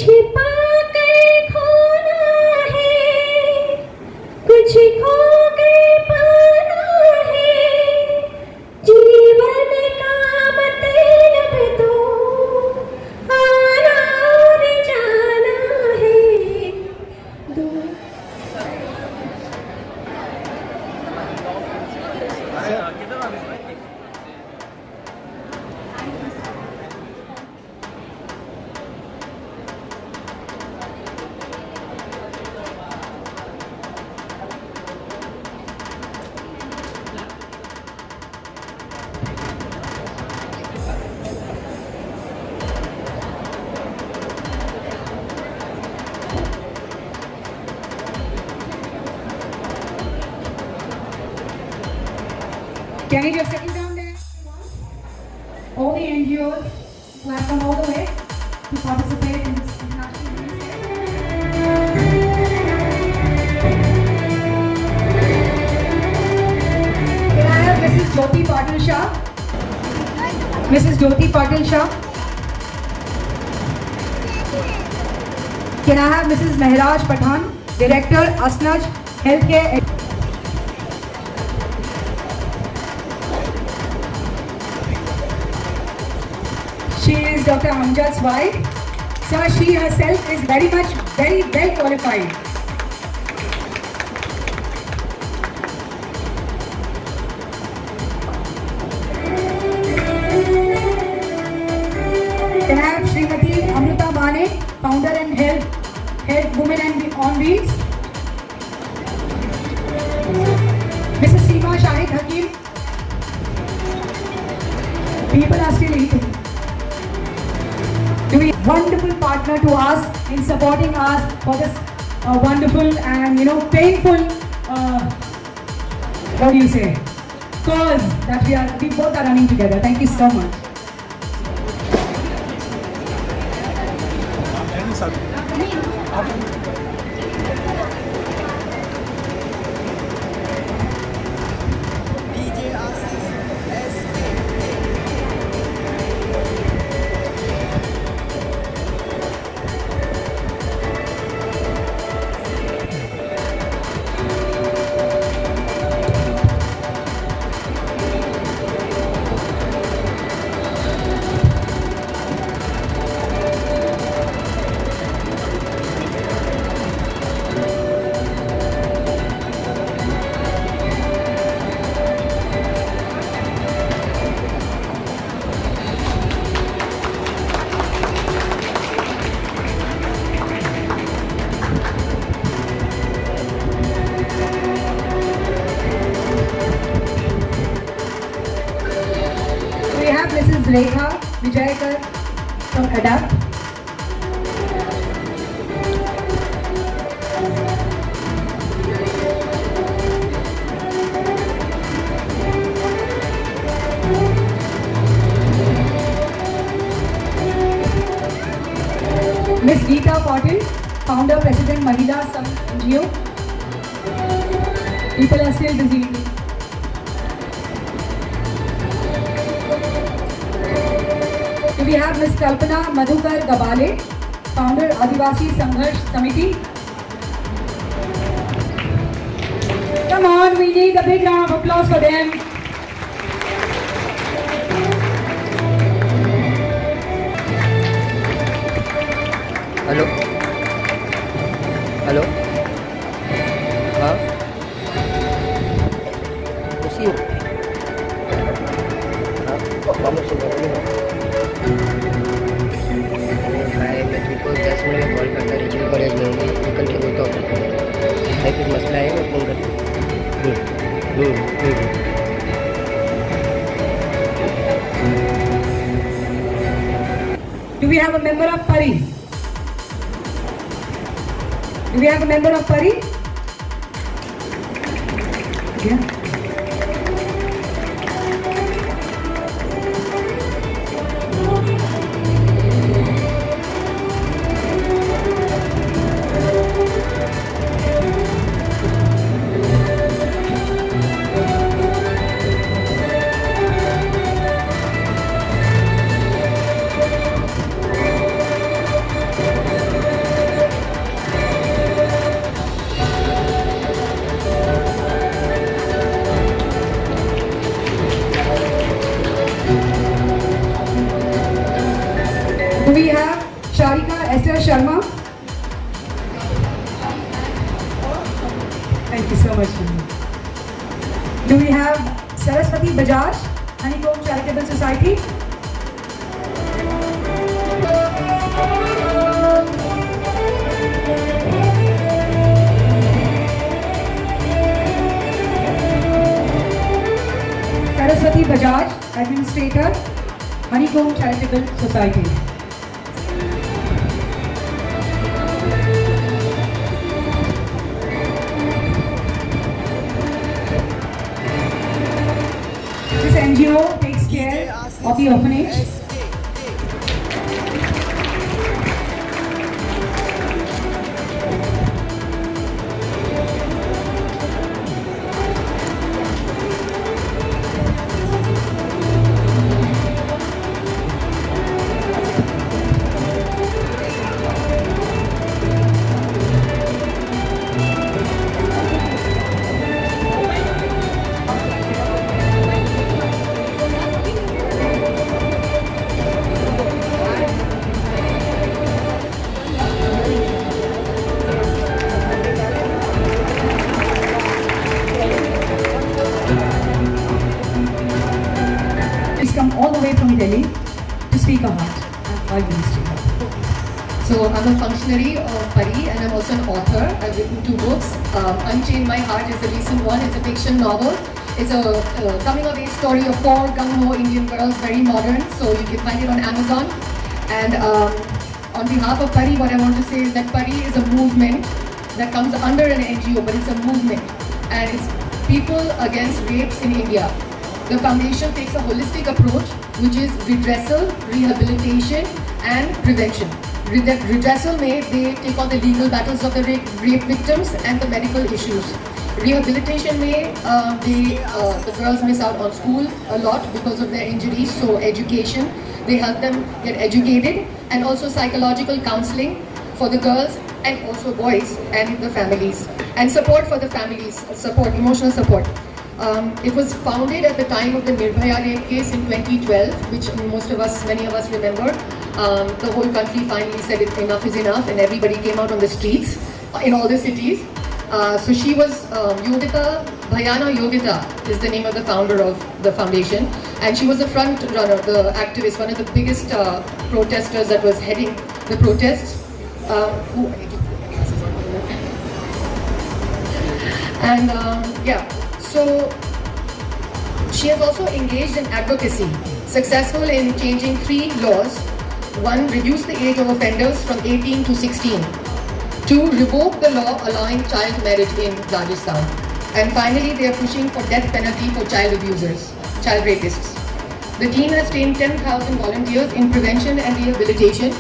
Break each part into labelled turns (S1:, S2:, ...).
S1: छिपा कर खोना है, कुछ खो कर पाना है, जीवन का मतलब तो आना और जाना है।
S2: Can you just settle down there? All the NGOs who have come all the way to participate in this international Women's Day. Can I have Mrs. Jyoti Patil Shah? Mrs. Jyoti Patil Shah. Can I have Mrs. Mehraj Pathan, Director, Asnaj Healthcare. She is Dr. Amjad's wife. Sir, she herself is very well qualified. Can I have Srimati Amrita Bane, founder and head Women and on Wheels. Mrs. Seema Shahid Hakim. People are still eating. Wonderful partner to us in supporting us for this wonderful and painful what do you say cause that we both are running together. Thank you so much. Mrs. Rekha Vijayakar from ADAPT. Ms. Geeta Patil, founder, president, Mahila NGO. People are still busy. We have Ms. Kalpana Madhukar Gabale, founder, Adivasi Sangharsh Samiti. Come on, we need a big round of applause for them.
S3: Hello? Hello? हाँ? खुशी हो? हाँ? वापस से बोल रही हो? भाई मैं तुमको 10 मिनट में कॉल करता रिसीव कॉलेज में होंगे निकल के बोलता हूँ भाई कुछ मसला है मैं फ़ोन करता
S2: Do we have a member of Pari? Do we have a member of Pari? Yeah. Do we have Sharika Esther Sharma? Thank you so much. Do we have Saraswati Bajaj, Honeycomb Charitable Society? Saraswati Bajaj, Administrator, Honeycomb Charitable Society. This NGO takes care of the orphanage. She's come all the way from Delhi to speak her heart. I have 5 minutes to her.
S4: So I'm a functionary of Pari and I'm also an author. I've written 2 books. Unchain My Heart is the recent one. It's a fiction novel. It's a coming of age story of 4 gung-ho Indian girls, very modern. So you can find it on Amazon. And on behalf of Pari, what I want to say is that Pari is a movement that comes under an NGO, but it's a movement. And it's people against rapes in India. The foundation takes a holistic approach, which is redressal, rehabilitation, and prevention. Redressal may they take on the legal battles of the rape victims and the medical issues. Rehabilitation may the girls miss out on school a lot because of their injuries, so education, they help them get educated, and also psychological counseling for the girls and also boys and the families, and support for the families, emotional support. It was founded at the time of the Nirbhaya rape case in 2012, which many of us remember. The whole country finally said enough is enough, and everybody came out on the streets in all the cities. So she was Yogita, Bhayana Yogita is the name of the founder of the foundation, and she was the front runner, the activist, one of the biggest protesters that was heading the protests. So she has also engaged in advocacy, successful in changing 3 laws. 1, reduce the age of offenders from 18 to 16. 2, revoke the law allowing child marriage in Rajasthan. And finally, they are pushing for death penalty for child abusers, child rapists. The team has trained 10,000 volunteers in prevention and rehabilitation.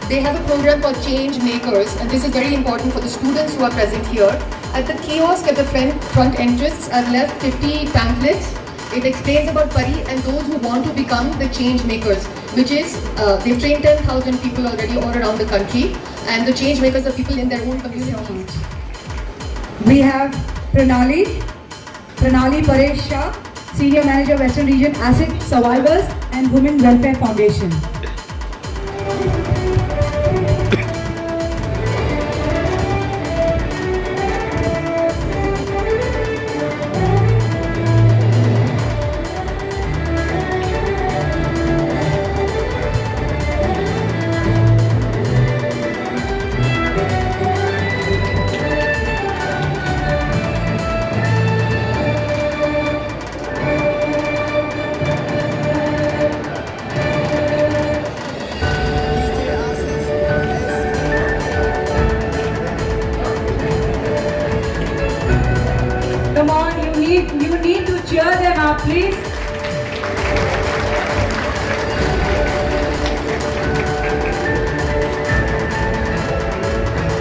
S4: They have a program called Change Makers, and this is very important for the students who are present here. At the kiosk at the front entrance, I've left 50 pamphlets. It explains about Pari and those who want to become the change makers, which is, they've trained 10,000 people already all around the country, and the change makers are people in their own communities.
S2: We have Pranali Paresh Shah, Senior Manager Western Region Acid Survivors and Women Welfare Foundation. Come on, you need to cheer them up, please.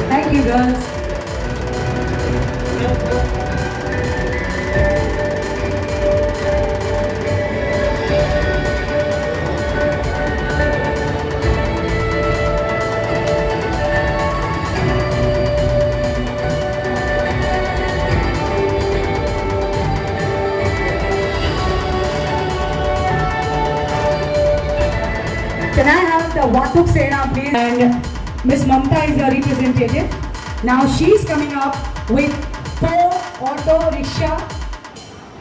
S2: Thank you, girls. Can I have the Kautuk Sena, please. And Miss Mamta is a representative. Now she's coming up with 4 auto rickshaw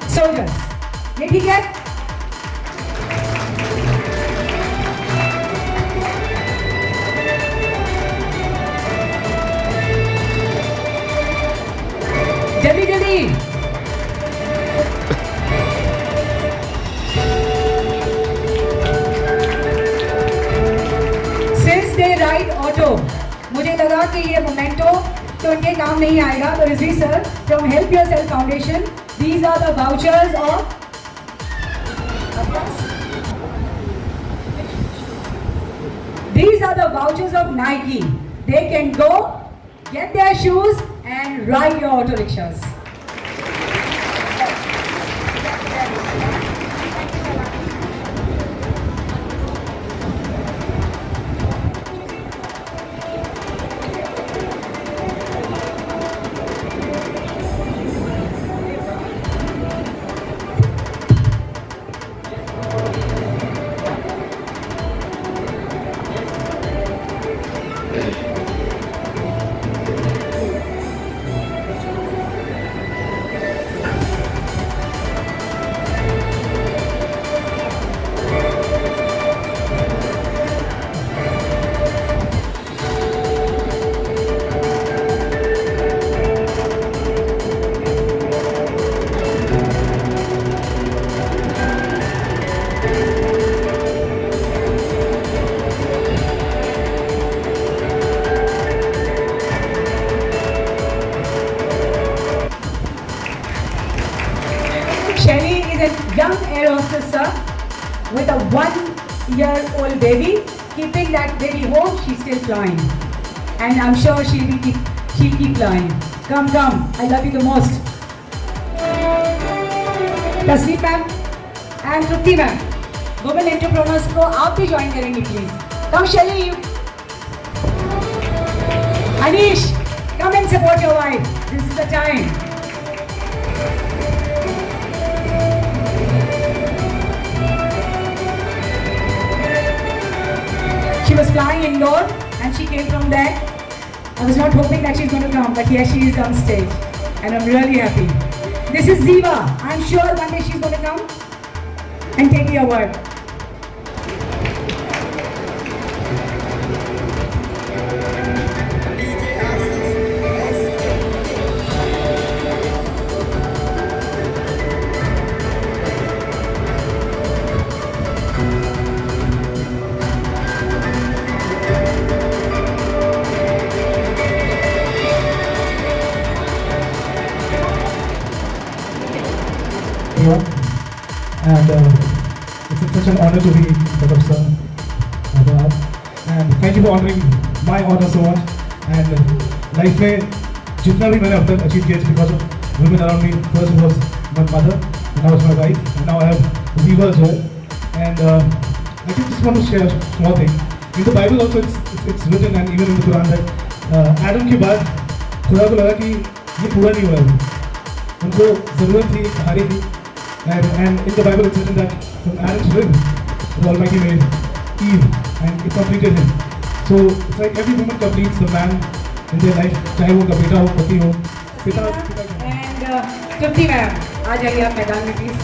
S2: soldiers. ये ठीक है? जल्दी जल्दी since they ride auto मुझे लगा कि ये memento तो उनके काम नहीं आएगा तो Rizvi sir from help yourself foundation these are the vouchers of these are the vouchers of Nike. They can go get their shoes and ride your auto rickshaws. Shelly is a young air hostess, sir, with a 1-year-old baby. Keeping that baby home, she's still flying. And I'm sure she'll keep flying. Come, I love you the most. Tasneem ma'am and Trupti ma'am, women entrepreneurs को आप भी join करेंगी please. Come Shelly, you. Anish, come and support your wife. This is the time. She was flying indoor and she came from there. I was not hoping that she's going to come, but yes, she is on stage and I'm really happy. This is Ziva. I'm sure one day she's going to come and take the award.
S5: And it's such an honor to be in front of Sir Abhinav. And thank you for honoring my honor so much. And life में जितना भी मैंने अब तक achieve किया because of women around me. First was my mother, and now it's my wife, and now I have Ziva as well. And I just want to share a small thing. In the Bible also it's written, and even in the Quran that Adam के बाद खुदा को लगा कि ये पूरा नहीं हुआ है. उनको ज़रूरत थी, सहारे थी. And in the Bible it's written that from Adam's rib, the Almighty made Eve, and it completed him. So it's like every woman completes the man in their life, चाहे वो बेटा हो, पति हो, पिता.
S2: And Trupti ma'am, आ जाइए आप मैदान में please.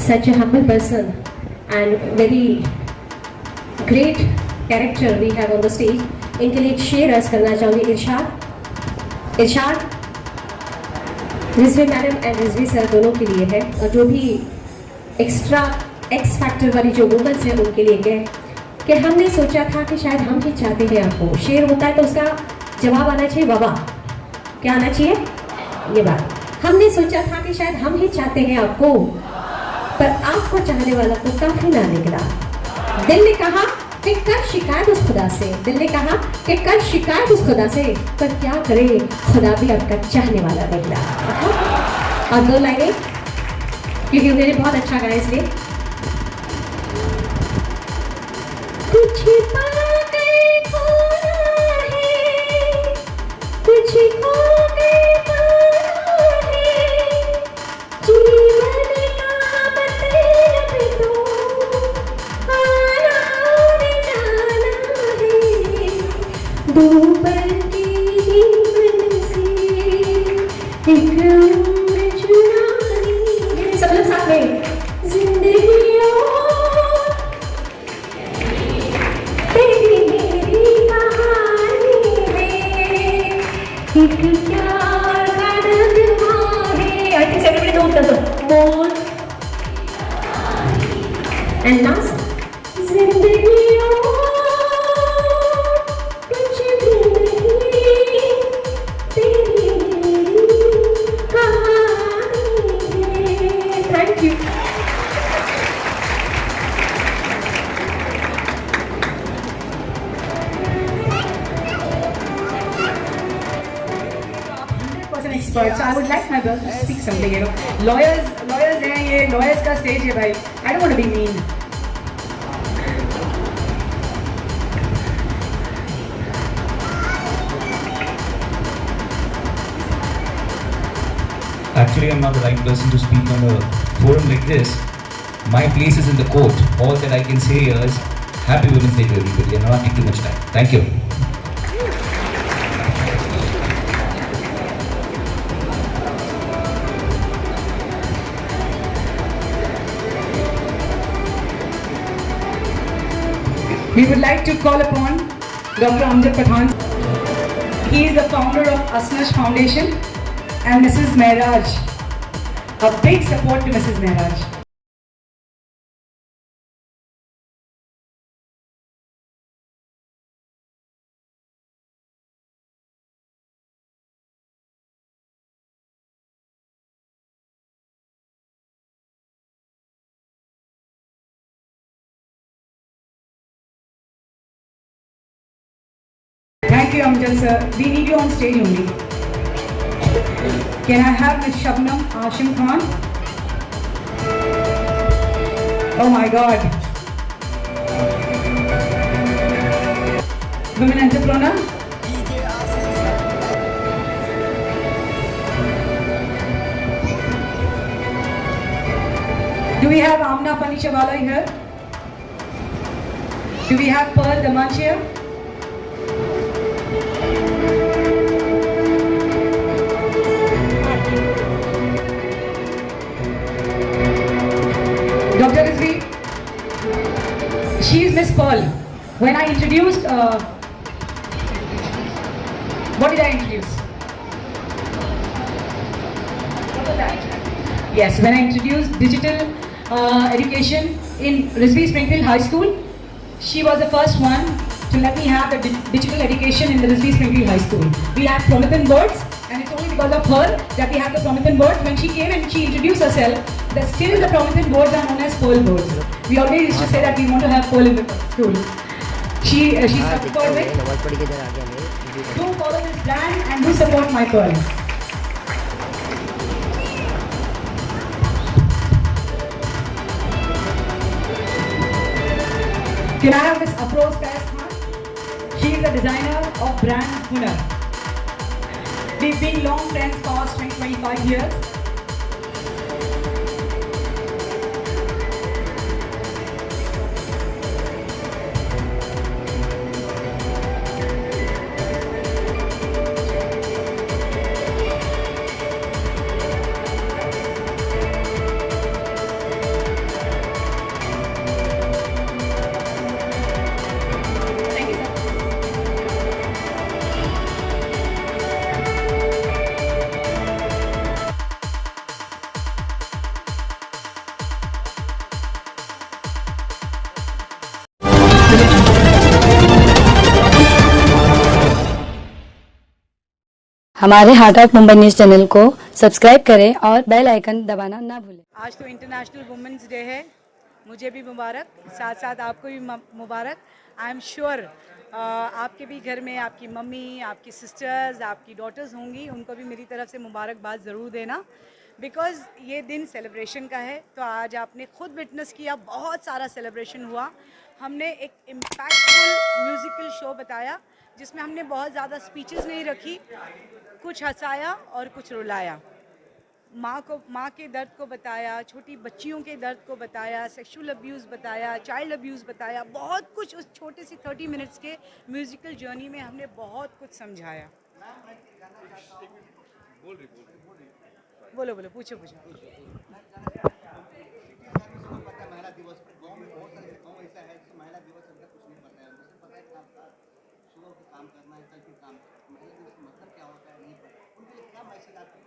S1: Such a humble person and very great character we have on the stage. इनके लिए एक शेर अर्ज करना चाहूँगी. इरशाद Rizvi madam and Rizvi sir दोनों के लिए है, और जो भी एक्स्ट्रा एक्स फैक्टर वाली जो वुमेन्स हैं उनके लिए है कि हमने सोचा था कि शायद हम ही चाहते हैं आपको. शेर होता है तो उसका जवाब आना चाहिए वाह. क्या आना चाहिए? ये बात. हमने सोचा था कि शायद हम ही चाहते हैं आपको, पर आपको चाहने वाला तो काफी ना निकला. दिल ने कहा कि कर शिकायत उस खुदा से, दिल ने कहा कि कर शिकायत उस खुदा से, पर क्या करे खुदा भी आपका चाहने वाला निकला। और दो लाइनें क्योंकि उन्होंने बहुत अच्छा गाया इसलिए। कुछ पाकर खोना है, कुछ खोकर पाना है, जीवन का मतलब तो आना और जाना है, दो पल के जीवन से एक उम्र चुरानी है। सब लोग साथ में। जिंदगी तेरी मेरी कहानी में एक प्यार का नगमा है। I think everybody knows the more and last जिंदगी कुछ भी नहीं तेरी मेरी कहानी है। Thank you.
S2: Expert. So I would like my brother to speak something. You know, lawyers हैं ये, lawyers का stage है भाई. I don't want to be mean.
S6: Actually, I'm not the right person to speak on a forum like this. My place is in the court. All that I can say is Happy Women's Day to everybody, and not take too much time. Thank you.
S2: We would like to call upon Dr. Amjad Pathan. He is the founder of Asnash Foundation and Mrs. Mehraj. A big support to Mrs. Mehraj. Thank you, Amjad sir. We need you on stage only. Can I have Ms. Shabnam Ashim Khan? Oh my God. Women entrepreneur. Do we have Amna Panishawala here? Do we have Pearl Damanch here? Dr. Rizvi, she is Miss Pearl. When I introduced, what did I introduce? What was that? Yes, when I introduced digital education in Rizvi Springfield High School, she was the first one to let me have the digital education in the Rizvi Springfield High School. We have Promethean boards, and it's only because of her that we have the Promethean boards. When she came and she introduced herself, that still the Promethean boards are known as Pearl boards. We always used to say that we want to have Pearl in the school. She supported it. Do follow this brand and do support my Pearl. Can I have Miss Afroz Faiz Khan? She is the designer of brand Hunar. We've been long friends for 25 years.
S7: हमारे heart of Mumbai news channel को subscribe करें और bell icon दबाना ना भूलें।
S2: आज तो international women's day है, मुझे भी मुबारक, साथ साथ आपको भी मुबारक। आई एम श्योर आपके भी घर में आपकी मम्मी, आपकी सिस्टर्स, आपकी डॉटर्स होंगी, उनको भी मेरी तरफ से मुबारकबाद ज़रूर देना, बिकॉज़ ये दिन सेलिब्रेशन का है। तो आज आपने खुद विटनेस किया, बहुत सारा सेलिब्रेशन हुआ। हमने एक इम्पैक्टफुल म्यूज़िकल शो बताया जिसमें हमने बहुत ज़्यादा स्पीचेस नहीं रखी, कुछ हंसाया और कुछ रुलाया। माँ के दर्द को बताया, छोटी बच्चियों के दर्द को बताया, सेक्सुअल अब्यूज़ बताया, चाइल्ड अब्यूज़ बताया, बहुत कुछ उस छोटे सी 30 मिनट्स के म्यूज़िकल जर्नी में हमने बहुत कुछ समझाया। बोलो बोलो, पूछो पूछो।
S8: महिला दिवस गाँव में बहुत सारे गाँव ऐसा है जिसमें महिला दिवस अंदर कुछ नहीं पता है, मुझे पता है कि आपका सुबह उठ काम करना है, कल फिर काम करना है, महिला दिवस का मतलब क्या होता है नहीं पता, उनके लिए क्या मैसेज आपको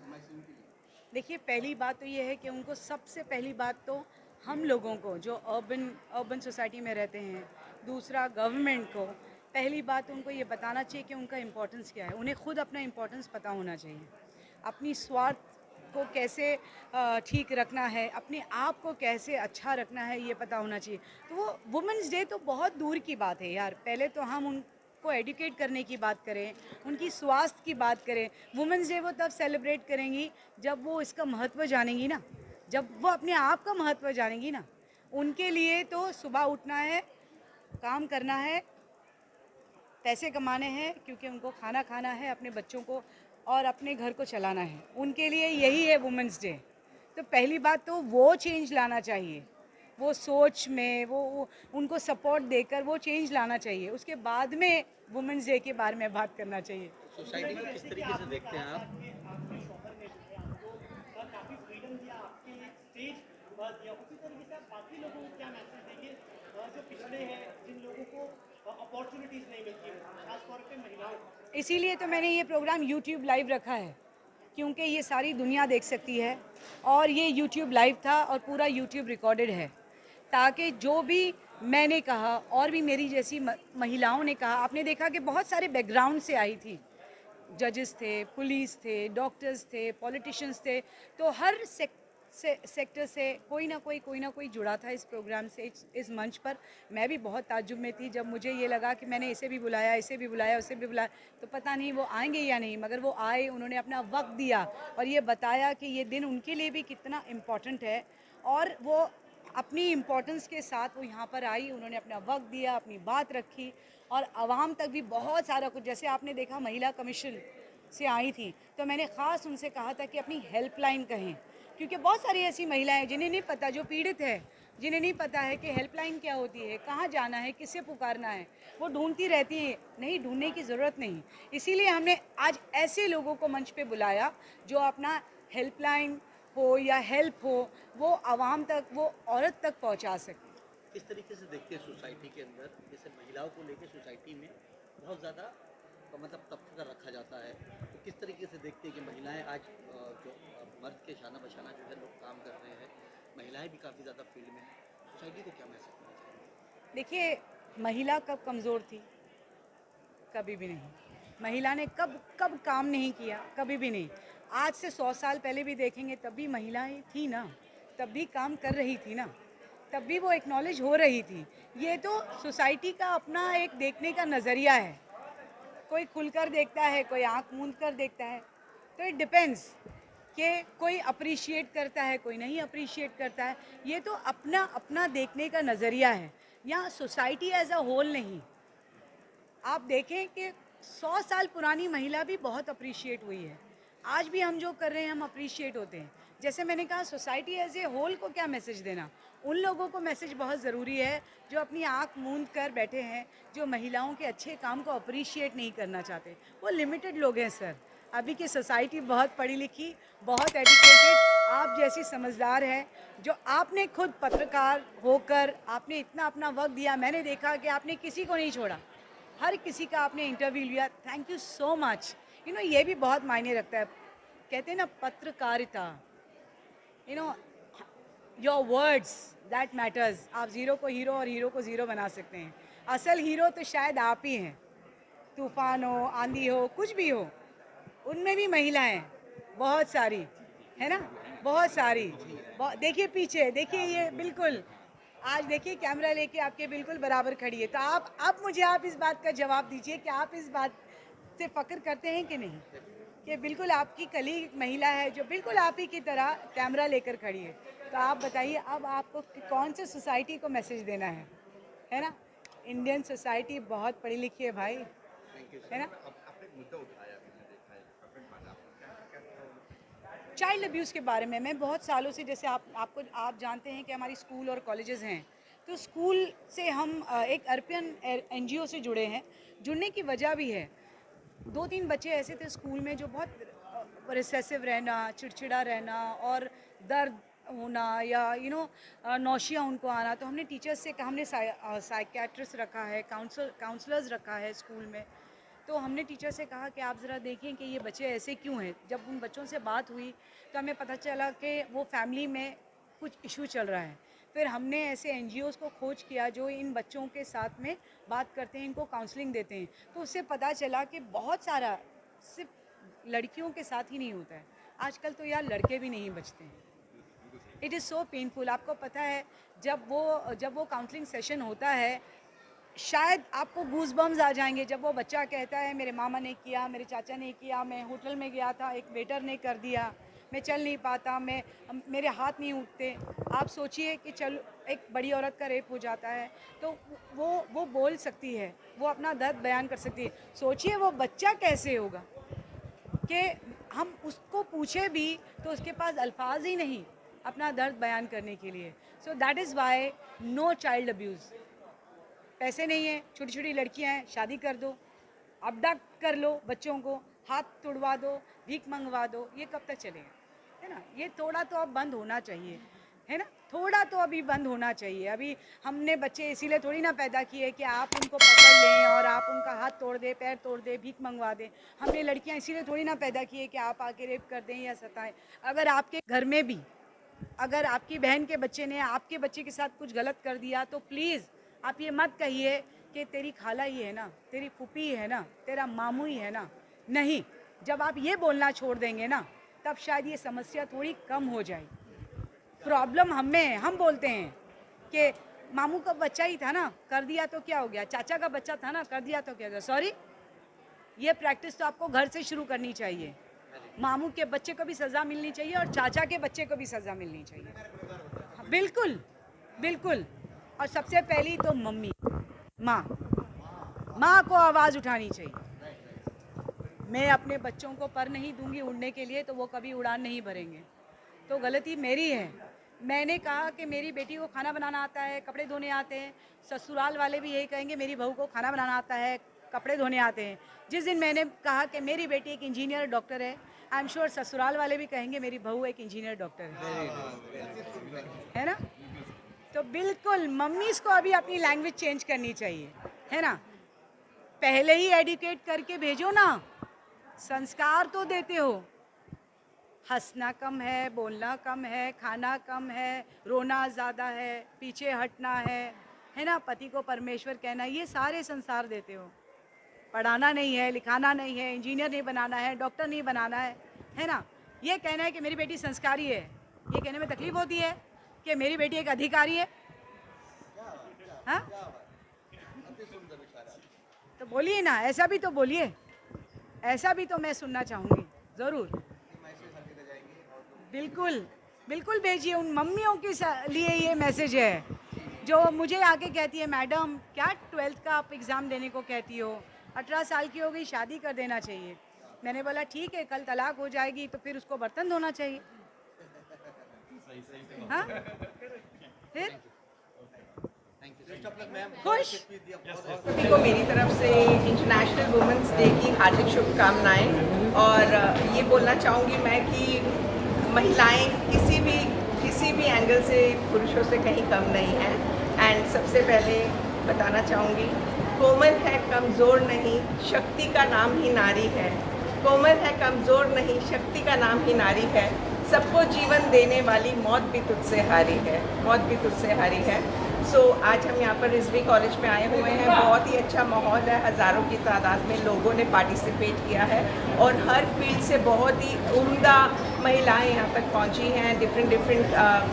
S8: मैसेज उनके लिए?
S2: देखिए, पहली बात तो ये है कि उनको सबसे पहली बात तो हम लोगों को जो अर्बन सोसाइटी में रहते हैं, दूसरा गवर्नमेंट को, पहली बात उनको ये बताना चाहिए कि उनका इम्पोर्टेंस क्या है। उन्हें खुद अपना इम्पोर्टेंस पता होना चाहिए, अपनी स्वार्थ को कैसे ठीक रखना है, अपने आप को कैसे अच्छा रखना है, ये पता होना चाहिए। तो वो वुमेंस डे तो बहुत दूर की बात है यार, पहले तो हम उनको एडुकेट करने की बात करें, उनकी स्वास्थ्य की बात करें। वुमेंस डे वो तब सेलिब्रेट करेंगी जब वो इसका महत्व जानेंगी ना, जब वो अपने आप का महत्व जानेंगी ना। उनके लिए तो सुबह उठना है, काम करना है, पैसे कमाने हैं, क्योंकि उनको खाना खाना है, अपने बच्चों को और अपने घर को चलाना है। उनके लिए यही है वुमेंस डे। तो पहली बात तो वो चेंज लाना चाहिए, वो सोच में वो उनको सपोर्ट देकर वो चेंज लाना चाहिए। उसके बाद में वुमेंस डे के बारे में बात करना चाहिए।
S8: सोसाइटी को किस तरीके से देखते हैं आप?
S2: इसीलिए तो मैंने ये प्रोग्राम YouTube लाइव रखा है, क्योंकि ये सारी दुनिया देख सकती है। और ये YouTube लाइव था और पूरा YouTube रिकॉर्डेड है, ताकि जो भी मैंने कहा और भी मेरी जैसी महिलाओं ने कहा, आपने देखा कि बहुत सारे बैकग्राउंड से आई थी, जजेस थे, पुलिस थे, डॉक्टर्स थे, पॉलिटिशियंस थे, तो हर सेक्टर से कोई ना कोई जुड़ा था इस प्रोग्राम से, इस मंच पर। मैं भी बहुत ताज्जुब में थी जब मुझे ये लगा कि मैंने इसे भी बुलाया, उसे भी बुलाया, तो पता नहीं वो आएंगे या नहीं, मगर वो आए, उन्होंने अपना वक्त दिया और ये बताया कि ये दिन उनके लिए भी कितना इम्पोर्टेंट है। और वो अपनी इम्पोर्टेंस के साथ वो यहाँ पर आई, उन्होंने अपना वक्त दिया, अपनी बात रखी और आवाम तक भी बहुत सारा कुछ। जैसे आपने देखा महिला कमीशन से आई थी, तो मैंने ख़ास उनसे कहा था कि अपनी हेल्पलाइन कहें, क्योंकि बहुत सारी ऐसी महिलाएं जिन्हें नहीं पता, जो पीड़ित है, जिन्हें नहीं पता है कि हेल्पलाइन क्या होती है, कहाँ जाना है, किससे पुकारना है, वो ढूंढती रहती है। नहीं, ढूंढने की ज़रूरत नहीं। इसीलिए हमने आज ऐसे लोगों को मंच पे बुलाया जो अपना हेल्पलाइन हो या हेल्प हो, वो आवाम तक, वो औरत तक पहुँचा सके।
S8: किस तरीके से देखते हैं सोसाइटी के अंदर, जैसे महिलाओं को लेकर सोसाइटी में बहुत ज़्यादा मतलब तबका रखा जाता है, तो किस तरीके से देखते हैं कि महिलाएं आज जो मर्द के शाना बशाना जो है लोग काम कर रहे हैं, महिलाएं भी काफ़ी ज़्यादा फील्ड में हैं, सोसाइटी को क्या मैसेज देना चाहिए?
S2: देखिए, महिला कब कमज़ोर थी? कभी भी नहीं। महिला ने कब काम नहीं किया? कभी भी नहीं। आज से 100 साल पहले भी देखेंगे तब भी महिलाएं थी ना, तब भी काम कर रही थी ना, तब भी वो एक्नॉलेज हो रही थी। ये तो सोसाइटी का अपना एक देखने का नज़रिया है, कोई खुलकर देखता है, कोई आँख मूंद कर देखता है। तो इट डिपेंड्स कि कोई अप्रिशिएट करता है, कोई नहीं अप्रिशिएट करता है। ये तो अपना अपना देखने का नज़रिया है, यहाँ सोसाइटी एज अ होल नहीं। आप देखें कि 100 साल पुरानी महिला भी बहुत अप्रिशिएट हुई है। आज भी हम जो कर रहे हैं हम अप्रिशिएट होते हैं। जैसे मैंने कहा, सोसाइटी एज ए होल को क्या मैसेज देना? उन लोगों को मैसेज बहुत ज़रूरी है जो अपनी आँख मूंद कर बैठे हैं, जो महिलाओं के अच्छे काम को अप्रिशिएट नहीं करना चाहते। वो लिमिटेड लोग हैं सर। अभी की सोसाइटी बहुत पढ़ी लिखी, बहुत एजुकेटेड, आप जैसी समझदार है, जो आपने खुद पत्रकार होकर आपने इतना अपना वक्त दिया। मैंने देखा कि आपने किसी को नहीं छोड़ा, हर किसी का आपने इंटरव्यू लिया। Thank you so much. ये भी बहुत मायने रखता है। कहते हैं ना, पत्रकारिता, योर वर्ड्स दैट मैटर्स। आप ज़ीरो को हीरो और हीरो को ज़ीरो बना सकते हैं। असल हीरो तो शायद आप ही हैं। तूफान हो, आंधी हो, कुछ भी हो, उनमें भी महिलाएं बहुत सारी है ना, बहुत सारी। देखिए पीछे, देखिए, ये बिल्कुल आज देखिए कैमरा लेके आपके बिल्कुल बराबर खड़ी है, तो अब मुझे आप इस बात का जवाब दीजिए कि आप इस बात से फक्र करते हैं कि नहीं, कि बिल्कुल आपकी कलीग महिला है जो बिल्कुल आप ही की तरह कैमरा लेकर खड़ी है। तो आप बताइए अब आपको कौन से सोसाइटी को मैसेज देना है ना? इंडियन सोसाइटी बहुत पढ़ी लिखी है भाई, है ना? चाइल्ड अब्यूज़ के बारे में मैं बहुत सालों से, जैसे आप जानते हैं कि हमारी स्कूल और कॉलेजेस हैं, तो स्कूल से हम एक अर्पियन NGO से जुड़े हैं। जुड़ने की वजह भी है, 2-3 बच्चे ऐसे थे स्कूल में जो बहुत रिसेसिव रहना, चिड़चिड़ा रहना और दर्द होना या नौशिया उनको आना, तो हमने टीचर्स से कहा, हमने साइकियाट्रिस्ट रखा है, काउंसलर्स रखा है स्कूल में। तो हमने टीचर से कहा कि आप ज़रा देखें कि ये बच्चे ऐसे क्यों हैं। जब उन बच्चों से बात हुई तो हमें पता चला कि वो फैमिली में कुछ इशू चल रहा है। फिर हमने ऐसे NGOs को खोज किया जो इन बच्चों के साथ में बात करते हैं, इनको काउंसलिंग देते हैं। तो उससे पता चला कि बहुत सारा सिर्फ लड़कियों के साथ ही नहीं होता है, आजकल तो यार लड़के भी नहीं बचते हैं। It is so painful. आपको पता है जब वो काउंसलिंग सेशन होता है, शायद आपको गूज बम्स आ जाएंगे जब वो बच्चा कहता है मेरे मामा ने किया, मेरे चाचा ने किया, मैं होटल में गया था, एक वेटर ने कर दिया, मैं चल नहीं पाता, मेरे हाथ नहीं उठते। आप सोचिए कि चलो एक बड़ी औरत का रेप हो जाता है तो वो बोल सकती है, वो अपना दर्द बयान कर सकती है। सोचिए वो बच्चा कैसे होगा कि हम उसको पूछे भी तो उसके पास अल्फाज ही नहीं अपना दर्द बयान करने के लिए। So that is why no child abuse. पैसे नहीं है, छोटी छोटी लड़कियां हैं, शादी कर दो, अबडक्ट कर लो बच्चों को, हाथ तुड़वा दो, भीख मंगवा दो, ये कब तक चलेगा, है ना? ये थोड़ा तो अब बंद होना चाहिए, है ना? थोड़ा तो अभी बंद होना चाहिए। अभी हमने बच्चे इसीलिए थोड़ी ना पैदा किए कि आप उनको पकड़ लें और आप उनका हाथ तोड़ दें, पैर तोड़ दें, भीख मंगवा दें। हमने लड़कियाँ इसीलिए थोड़ी ना पैदा किए कि आप आके रेप कर दें या सताएं। अगर आपके घर में भी अगर आपकी बहन के बच्चे ने आपके बच्चे के साथ कुछ गलत कर दिया तो प्लीज़ आप ये मत कहिए कि तेरी खाला ही है ना, तेरी फूफी ही है ना, तेरा मामू ही है ना। नहीं, जब आप ये बोलना छोड़ देंगे ना तब शायद ये समस्या थोड़ी कम हो जाएगी। प्रॉब्लम हमें है, हम बोलते हैं कि मामू का बच्चा ही था ना, कर दिया तो क्या हो गया, चाचा का बच्चा था ना, कर दिया तो क्या हो गया। सॉरी, ये प्रैक्टिस तो आपको घर से शुरू करनी चाहिए। मामू के बच्चे को भी सज़ा मिलनी चाहिए और चाचा के बच्चे को भी सज़ा मिलनी चाहिए। बिल्कुल बिल्कुल। और सबसे पहली तो मम्मी, माँ को आवाज़ उठानी चाहिए। मैं अपने बच्चों को पर नहीं दूंगी उड़ने के लिए तो वो कभी उड़ान नहीं भरेंगे, तो गलती मेरी है। मैंने कहा कि मेरी बेटी को खाना बनाना आता है, कपड़े धोने आते हैं। ससुराल वाले भी यही कहेंगे मेरी बहू को खाना बनाना आता है, कपड़े धोने आते हैं। जिस दिन मैंने कहा कि मेरी बेटी एक इंजीनियर डॉक्टर है, आई एम श्योर ससुराल वाले भी कहेंगे मेरी बहू एक इंजीनियर डॉक्टर है ना। तो बिल्कुल मम्मीज़ को अभी अपनी लैंग्वेज चेंज करनी चाहिए, है ना। पहले ही एडुकेट करके भेजो ना, संस्कार तो देते हो। हंसना कम है, बोलना कम है, खाना कम है, रोना ज़्यादा है, पीछे हटना है ना, पति को परमेश्वर कहना, ये सारे संस्कार देते हो। पढ़ाना नहीं है, लिखाना नहीं है, इंजीनियर नहीं बनाना है, डॉक्टर नहीं बनाना है ना। ये कहना है कि मेरी बेटी संस्कारी है, ये कहने में तकलीफ होती है कि मेरी बेटी एक अधिकारी है। हाँ, तो बोलिए ना, ऐसा भी तो बोलिए, ऐसा भी तो मैं सुनना चाहूँगी ज़रूर। बिल्कुल बिल्कुल भेजिए। उन मम्मियों के लिए ये मैसेज है जो मुझे आके कहती है मैडम क्या 12th का आप एग्ज़ाम देने को कहती हो, 18 साल की हो गई, शादी कर देना चाहिए। मैंने बोला ठीक है, कल तलाक हो जाएगी तो फिर उसको बर्तन धोना चाहिए। हाँ, फिर खुश।
S9: सभी को मेरी तरफ से इंटरनेशनल वुमेंस डे की हार्दिक शुभकामनाएं। और ये बोलना चाहूँगी मैं कि महिलाएं किसी भी एंगल से पुरुषों से कहीं कम नहीं हैं। एंड सबसे पहले बताना चाहूँगी, कोमल है कमज़ोर नहीं, शक्ति का नाम ही नारी है। कोमल है कमज़ोर नहीं, शक्ति का नाम ही नारी है। सबको जीवन देने वाली मौत भी तुझसे हारी है, मौत भी तुझसे हारी है। सो आज हम यहाँ पर रिजवी कॉलेज में आए हुए हैं। बहुत ही अच्छा माहौल है, हज़ारों की तादाद में लोगों ने पार्टिसिपेट किया है और हर फील्ड से बहुत ही उम्दा महिलाएं यहाँ तक पहुँची हैं। डिफरेंट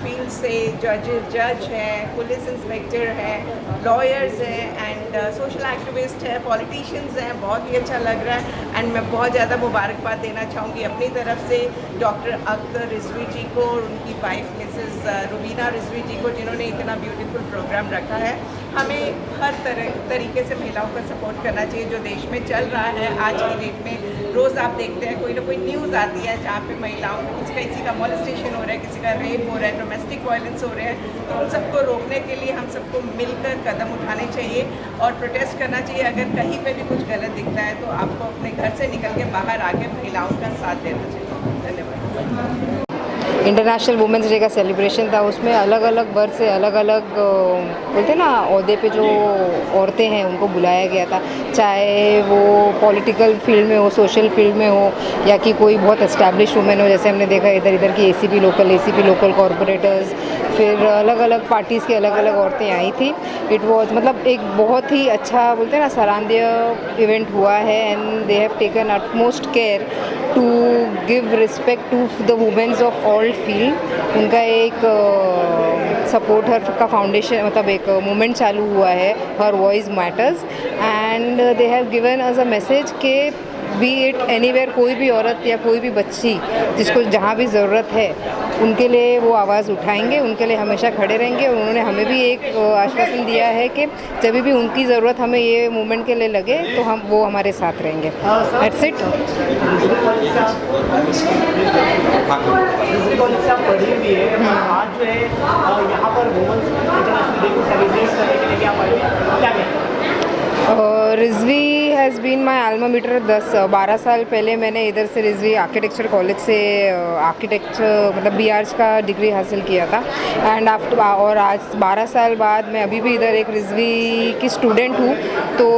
S9: फील्ड से जज हैं, पुलिस इंस्पेक्टर हैं, लॉयर्स हैं एंड सोशल एक्टिविस्ट हैं, पॉलिटिशियंस हैं। बहुत ही अच्छा लग रहा है एंड मैं बहुत ज़्यादा मुबारकबाद देना चाहूँगी अपनी तरफ से डॉक्टर अख्तर रिजवी जी को और उनकी वाइफ मिसेस रुबीना रिजवी जी को, जिन्होंने इतना ब्यूटीफुल प्रोग्राम रखा है। हमें हर तरीके से महिलाओं का सपोर्ट करना चाहिए जो देश में चल रहा है आज की डेट में। रोज़ आप देखते हैं कोई ना कोई न्यूज़ आती है जहाँ पे महिलाओं को किसी का मॉलेस्टेशन हो रहा है, किसी का रेप हो रहा है, डोमेस्टिक वायलेंस हो रहे हैं। तो उन सबको रोकने के लिए हम सबको मिलकर कदम उठाने चाहिए और प्रोटेस्ट करना चाहिए। अगर कहीं पे भी कुछ गलत दिखता है तो आपको अपने घर से निकल के बाहर आके महिलाओं का साथ देना चाहिए। धन्यवाद।
S10: इंटरनेशनल वुमेंस डे का सेलिब्रेशन था, उसमें अलग अलग वर्ग से अलग अलग बोलते ना ओहदे पे जो औरतें हैं उनको बुलाया गया था, चाहे वो पॉलिटिकल फील्ड में हो, सोशल फील्ड में हो, या कि कोई बहुत एस्टैब्लिश वुमेन हो। जैसे हमने देखा इधर की एसीपी लोकल कॉरपोरेटर्स, फिर अलग अलग पार्टीज़ की अलग अलग औरतें आई थी। इट वॉज मतलब एक बहुत ही अच्छा बोलते हैं ना सराहनीय इवेंट हुआ है and they have taken utmost care to give respect to the womens of all field. उनका एक सपोर्टर का फाउंडेशन मतलब एक मूवमेंट चालू हुआ है, her voice matters, and they have given us a message के बी इट एनीवेयर, कोई भी औरत या कोई भी बच्ची जिसको जहाँ भी ज़रूरत है उनके लिए वो आवाज़ उठाएंगे, उनके लिए हमेशा खड़े रहेंगे। और उन्होंने हमें भी एक आश्वासन दिया है कि जब भी उनकी ज़रूरत हमें ये मूवमेंट के लिए लगे तो वो हमारे साथ रहेंगे। That's it.
S11: आज जो है यहाँ पर वुमेन्स इंटरनेशनल डे को सेलिब्रेट करने के लिए क्या क्या
S10: Rizvi has been my alma mater. 12 साल पहले मैंने इधर से रिजवी आर्किटेक्चर कॉलेज से आर्किटेक्चर मतलब BArch का डिग्री हासिल किया था एंड आफ्टर और आज 12 साल बाद मैं अभी भी इधर एक रिजवी की स्टूडेंट हूँ। तो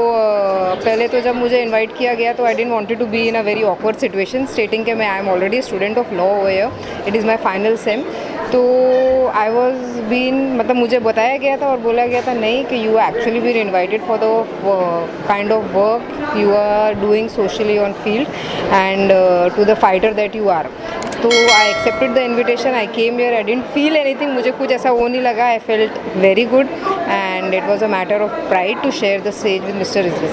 S10: पहले तो जब मुझे इनवाइट किया गया तो I didn't wanted to be in a very awkward situation stating कि मैं I am already student of law over here, it is my final sem. तो आई वॉज बीन मतलब मुझे बताया गया था और बोला गया था नहीं कि you actually been invited for the kind of work you are doing socially on field and to the fighter that you are. तो I accepted the invitation, I came here, I didn't feel anything, मुझे कुछ ऐसा वो नहीं लगा। I felt very good and it was a matter of pride to share the stage with mister Rizvi.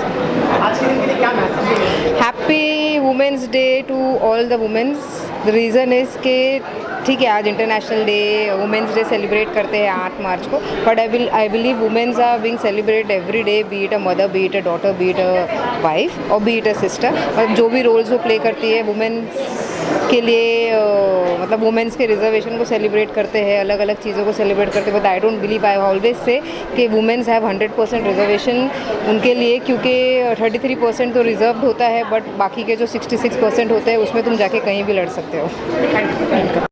S10: Happy women's day to all the womens. The reason is के ठीक है आज international day womens day celebrate करते हैं 8 March को, but I believe womens are being celebrate every day, be it a mother, be it a daughter, be it a wife और be it a sister. और जो भी roles वो play करती है वुमेन्स के लिए मतलब वुमेन्स के रिजर्वेशन को सेलिब्रेट करते हैं, अलग अलग चीज़ों को सेलिब्रेट करते हैं। But I don't believe, I always say कि वुमेन्स हैव 100% रिजर्वेशन उनके लिए, क्योंकि 33% तो रिजर्व्ड होता है बट बाकी के जो 66% होते हैं उसमें तुम जाके कहीं भी लड़ सकते हो।